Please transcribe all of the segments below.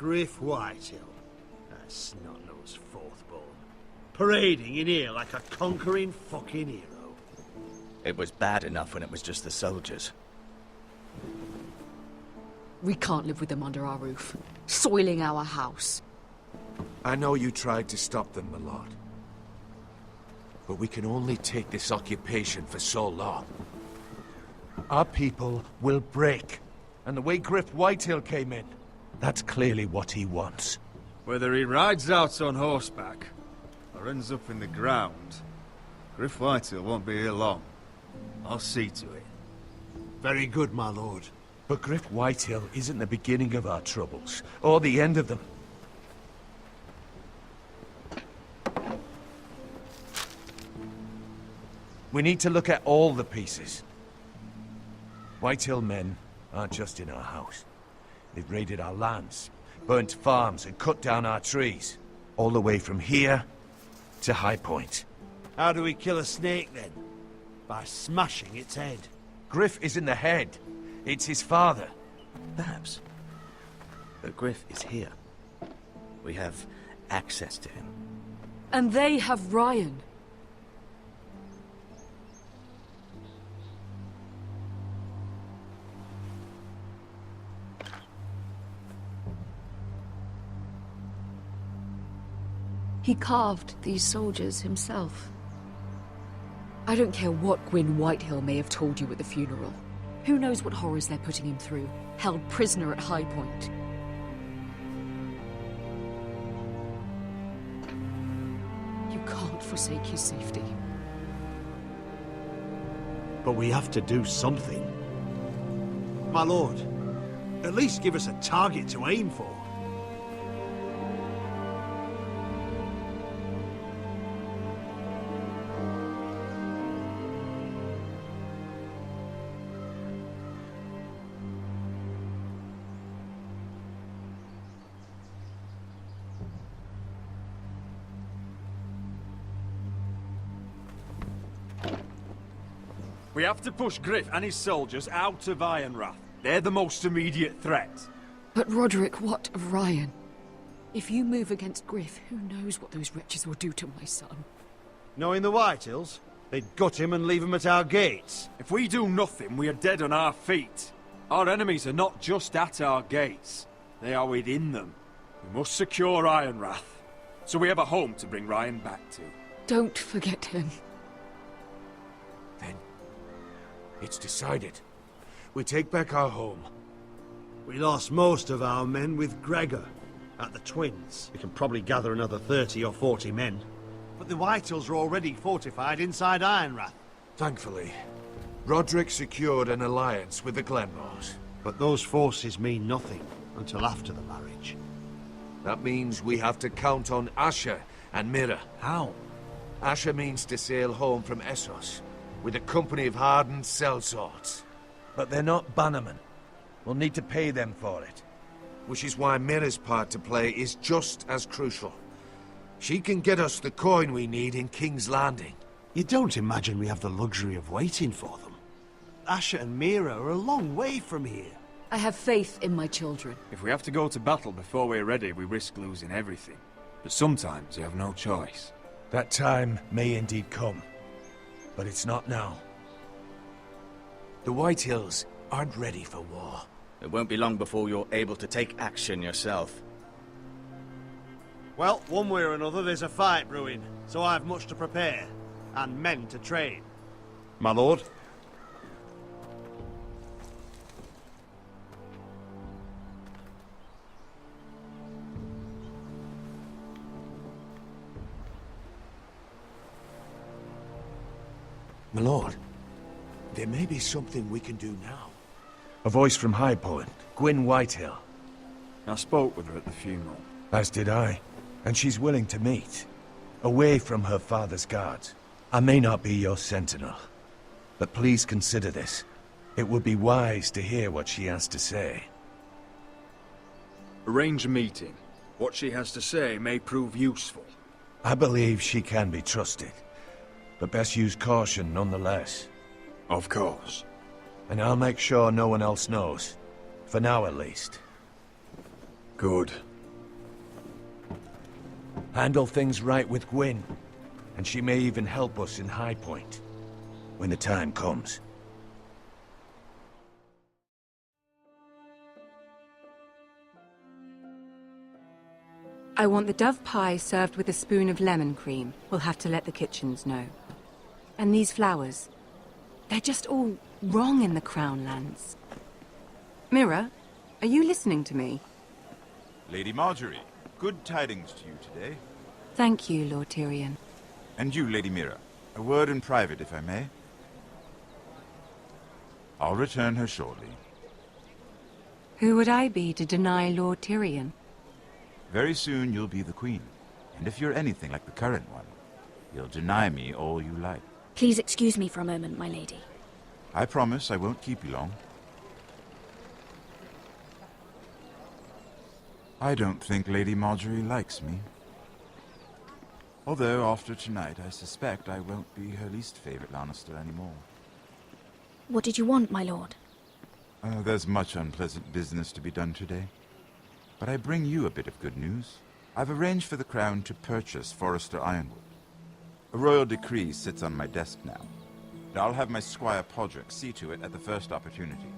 Griff Whitehill. That snot-nosed fourth-born. Parading in here like a conquering fucking hero. It was bad enough when it was just the soldiers. We can't live with them under our roof, soiling our house. I know you tried to stop them, my lord. But we can only take this occupation for so long. Our people will break. And the way Griff Whitehill came in, that's clearly what he wants. Whether he rides out on horseback, or ends up in the ground, Griff Whitehill won't be here long. I'll see to it. Very good, my lord. But Griff Whitehill isn't the beginning of our troubles, or the end of them. We need to look at all the pieces. Whitehill men aren't just in our house. They've raided our lands, burnt farms, and cut down our trees. All the way from here to High Point. How do we kill a snake, then? By smashing its head. Griff isn't the head. It's his father. Perhaps. But Griff is here. We have access to him. And they have Ryan. He carved these soldiers himself. I don't care what Gwyn Whitehill may have told you at the funeral. Who knows what horrors they're putting him through, held prisoner at High Point. You can't forsake his safety. But we have to do something. My lord, at least give us a target to aim for. We have to push Griff and his soldiers out of Ironrath. They're the most immediate threat. But Roderick, what of Ryan? If you move against Griff, who knows what those wretches will do to my son? Knowing the Whitehills, they'd gut him and leave him at our gates. If we do nothing, we are dead on our feet. Our enemies are not just at our gates. They are within them. We must secure Ironrath, so we have a home to bring Ryan back to. Don't forget him. Then, it's decided. We take back our home. We lost most of our men with Gregor at the Twins. We can probably gather another 30 or 40 men. But the Whitehills are already fortified inside Ironrath. Thankfully, Roderick secured an alliance with the Glenmores. But those forces mean nothing until after the marriage. That means we have to count on Asher and Mira. How? Asher means to sail home from Essos with a company of hardened sellswords. But they're not bannermen. We'll need to pay them for it. Which is why Mira's part to play is just as crucial. She can get us the coin we need in King's Landing. You don't imagine we have the luxury of waiting for them? Asher and Mira are a long way from here. I have faith in my children. If we have to go to battle before we're ready, we risk losing everything. But sometimes you have no choice. That time may indeed come. But it's not now. The Whitehills aren't ready for war. It won't be long before you're able to take action yourself. Well, one way or another, there's a fight brewing, so I've much to prepare, and men to train. My lord? My lord, there may be something we can do now. A voice from High Point, Gwyn Whitehill. I spoke with her at the funeral. As did I. And she's willing to meet. Away from her father's guards. I may not be your sentinel, but please consider this. It would be wise to hear what she has to say. Arrange a meeting. What she has to say may prove useful. I believe she can be trusted, but best use caution nonetheless. Of course. And I'll make sure no one else knows. For now, at least. Good. Handle things right with Gwyn, and she may even help us in High Point, when the time comes. I want the dove pie served with a spoon of lemon cream. We'll have to let the kitchens know. And these flowers. They're just all wrong in the Crown Lands. Mira, are you listening to me? Lady Marjorie, good tidings to you today. Thank you, Lord Tyrion. And you, Lady Mira. A word in private, if I may. I'll return her shortly. Who would I be to deny Lord Tyrion? Very soon you'll be the queen. And if you're anything like the current one, you'll deny me all you like. Please excuse me for a moment, my lady. I promise I won't keep you long. I don't think Lady Marjorie likes me. Although, after tonight, I suspect I won't be her least favorite Lannister anymore. What did you want, my lord? There's much unpleasant business to be done today. But I bring you a bit of good news. I've arranged for the Crown to purchase Forrester Ironwood. A royal decree sits on my desk now. And I'll have my squire Podrick see to it at the first opportunity.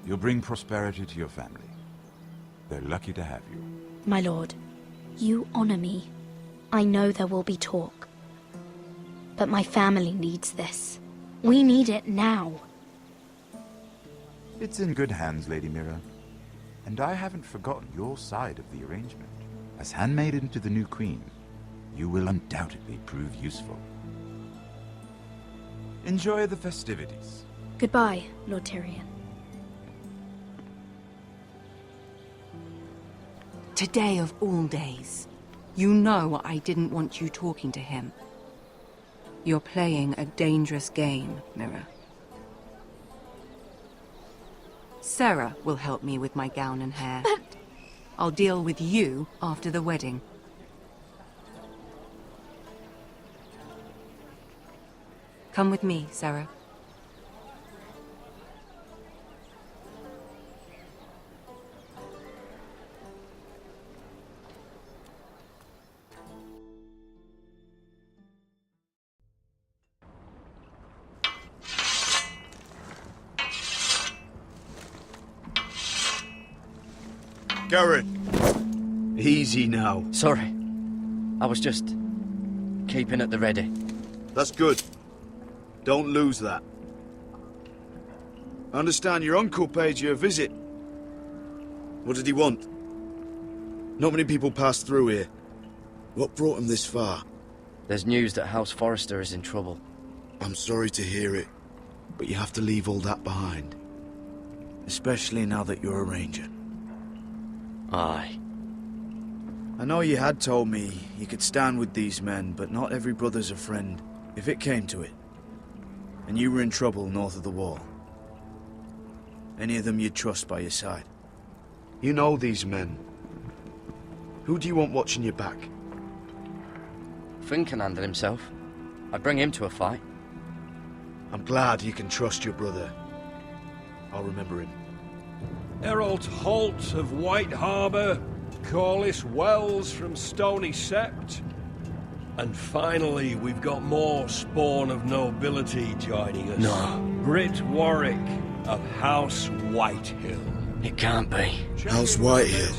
You'll bring prosperity to your family. They're lucky to have you. My lord, you honor me. I know there will be talk. But my family needs this. We need it now. It's in good hands, Lady Mira. And I haven't forgotten your side of the arrangement. As handmaiden to the new queen, you will undoubtedly prove useful. Enjoy the festivities. Goodbye, Lord Tyrion. Today of all days. You know I didn't want you talking to him. You're playing a dangerous game, Mira. Sarah will help me with my gown and hair. I'll deal with you after the wedding. Come with me, Sarah. Garrett, easy now. Sorry. I was just keeping at the ready. That's good. Don't lose that. I understand your uncle paid you a visit. What did he want? Not many people pass through here. What brought him this far? There's news that House Forrester is in trouble. I'm sorry to hear it, but you have to leave all that behind. Especially now that you're a ranger. Aye. I know you had told me you could stand with these men, but not every brother's a friend, if it came to it. And you were in trouble north of the wall. Any of them you'd trust by your side? You know these men. Who do you want watching your back? Finn can handle himself. I'd bring him to a fight. I'm glad you can trust your brother. I'll remember him. Errol Holt of White Harbour, Corliss Wells from Stony Sept. And finally, we've got more spawn of nobility joining us. No. Britt Warwick of House Whitehill. It can't be. House Whitehill.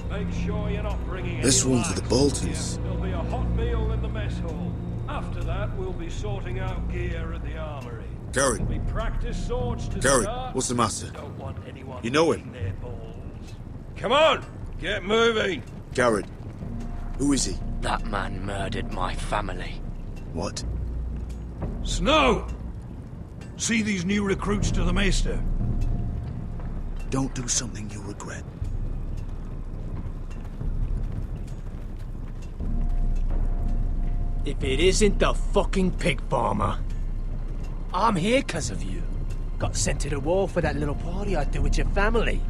Make sure you're not bringing This any one's for the Boltons. There'll be a hot meal in the mess hall. After that, we'll be sorting out gear at the armory. Garrett. We practice swords to Garrett, start. what's the matter? Don't want anyone You know him? licking their balls. Come on, get moving. Garrett. Who is he? That man murdered my family. What? Snow! See these new recruits to the Maester? Don't do something you'll regret. If it isn't the fucking pig farmer. I'm here 'cause of you. Got sent to the war for that little party I do with your family.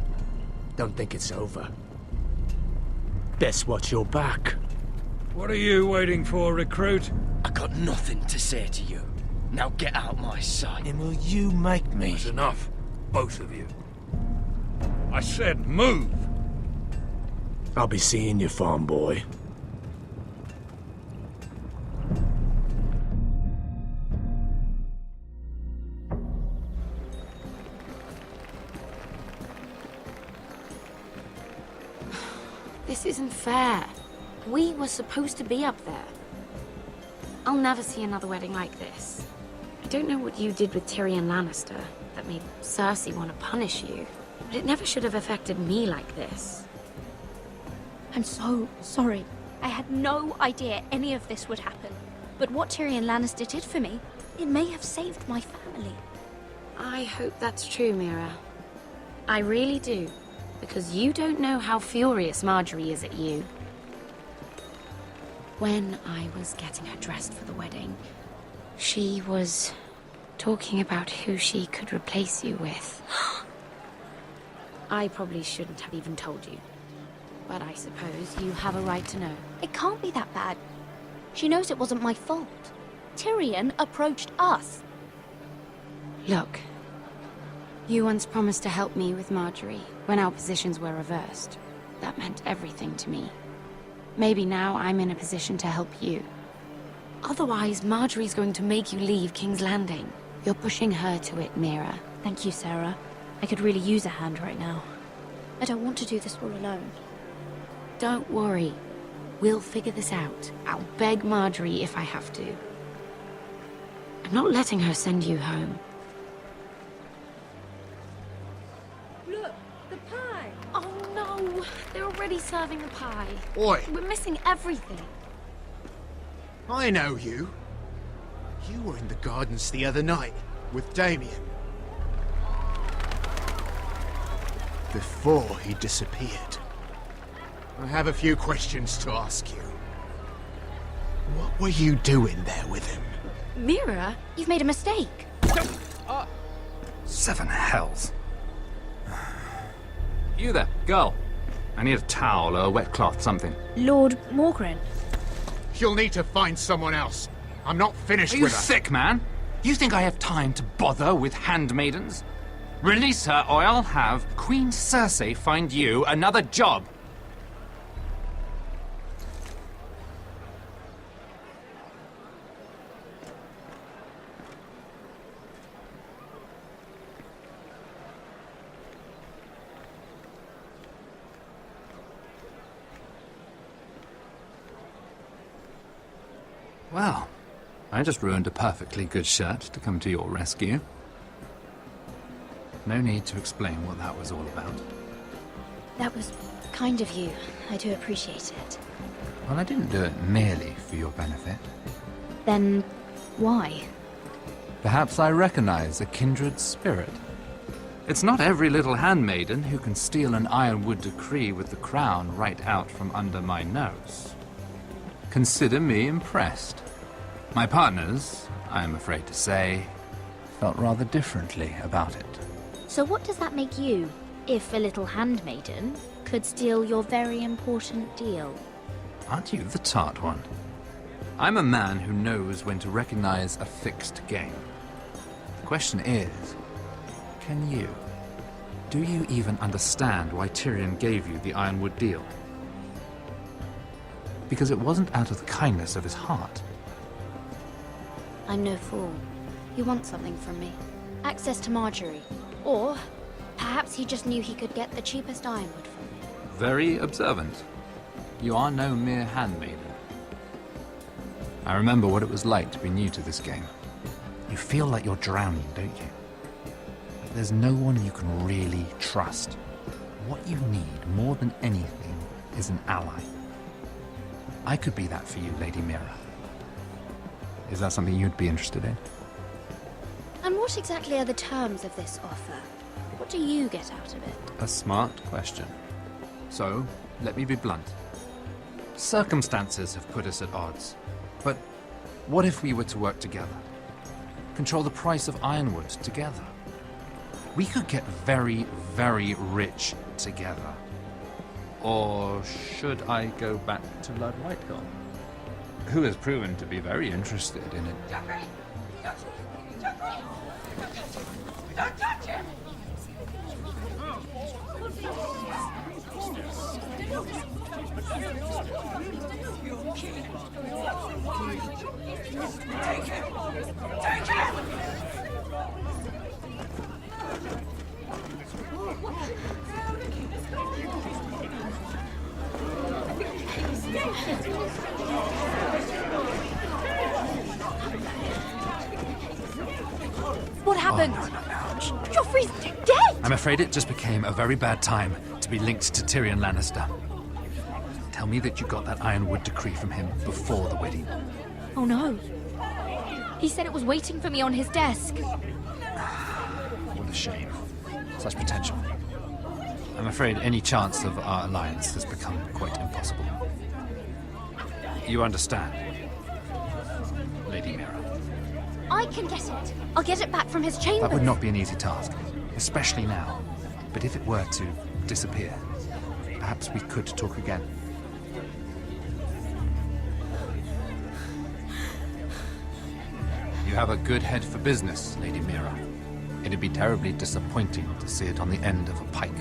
Don't think it's over. Best watch your back. What are you waiting for, recruit? I got nothing to say to you. Now get out my sight. And will you make me? That's enough, both of you. I said move! I'll be seeing you, farm boy. This isn't fair. We were supposed to be up there. I'll never see another wedding like this. I don't know what you did with Tyrion Lannister that made Cersei want to punish you, but it never should have affected me like this. I'm so sorry. I had no idea any of this would happen. But what Tyrion Lannister did for me, it may have saved my family. I hope that's true, Mira. I really do. Because you don't know how furious Marjorie is at you. When I was getting her dressed for the wedding, she was talking about who she could replace you with. I probably shouldn't have even told you. But I suppose you have a right to know. It can't be that bad. She knows it wasn't my fault. Tyrion approached us. Look, you once promised to help me with Marjorie when our positions were reversed. That meant everything to me. Maybe now I'm in a position to help you. Otherwise, Marjorie's going to make you leave King's Landing. You're pushing her to it, Mira. Thank you, Sarah. I could really use a hand right now. I don't want to do this all alone. Don't worry. We'll figure this out. I'll beg Marjorie if I have to. I'm not letting her send you home. Look, the pie! Oh no! They're already serving the pie. Oi! We're missing everything. I know you. You were in the gardens the other night with Damien. Before he disappeared. I have a few questions to ask you. What were you doing there with him? Mira? You've made a mistake. Seven hells. You there, girl. I need a towel or a wet cloth, something. Lord Morgren. You'll need to find someone else. I'm not finished Are you with her. sick, man? You think I have time to bother with handmaidens? Release her, or I'll have Queen Cersei find you another job. Well, I just ruined a perfectly good shirt to come to your rescue. No need to explain what that was all about. That was kind of you. I do appreciate it. Well, I didn't do it merely for your benefit. Then, why? Perhaps I recognize a kindred spirit. It's not every little handmaiden who can steal an ironwood decree with the crown right out from under my nose. Consider me impressed. My partners, I am afraid to say, felt rather differently about it. So what does that make you, if a little handmaiden could steal your very important deal? Aren't you the tart one? I'm a man who knows when to recognize a fixed game. The question is, can you? Do you even understand why Tyrion gave you the Ironwood deal? Because it wasn't out of the kindness of his heart. I'm no fool. He wants something from me. Access to Marjorie. Or perhaps he just knew he could get the cheapest ironwood from me. Very observant. You are no mere handmaiden. I remember what it was like to be new to this game. You feel like you're drowning, don't you? But there's no one you can really trust. What you need more than anything is an ally. I could be that for you, Lady Mira. Is that something you'd be interested in? And what exactly are the terms of this offer? What do you get out of it? A smart question. So, let me be blunt. Circumstances have put us at odds. But what if we were to work together? Control the price of ironwood together? We could get very, very rich together. Or should I go back to Lord Whitegall, who has proven to be very interested in it? Don't touch him! Take him! Take him! Joffrey's dead! I'm afraid it just became a very bad time to be linked to Tyrion Lannister. Tell me that you got that Ironwood decree from him before the wedding. Oh no. He said it was waiting for me on his desk. What a shame. Such potential. I'm afraid any chance of our alliance has become quite impossible. You understand, Lady Mira? I can get it. I'll get it back from his chambers. That would not be an easy task, especially now. But if it were to disappear, perhaps we could talk again. You have a good head for business, Lady Mira. It'd be terribly disappointing to see it on the end of a pike.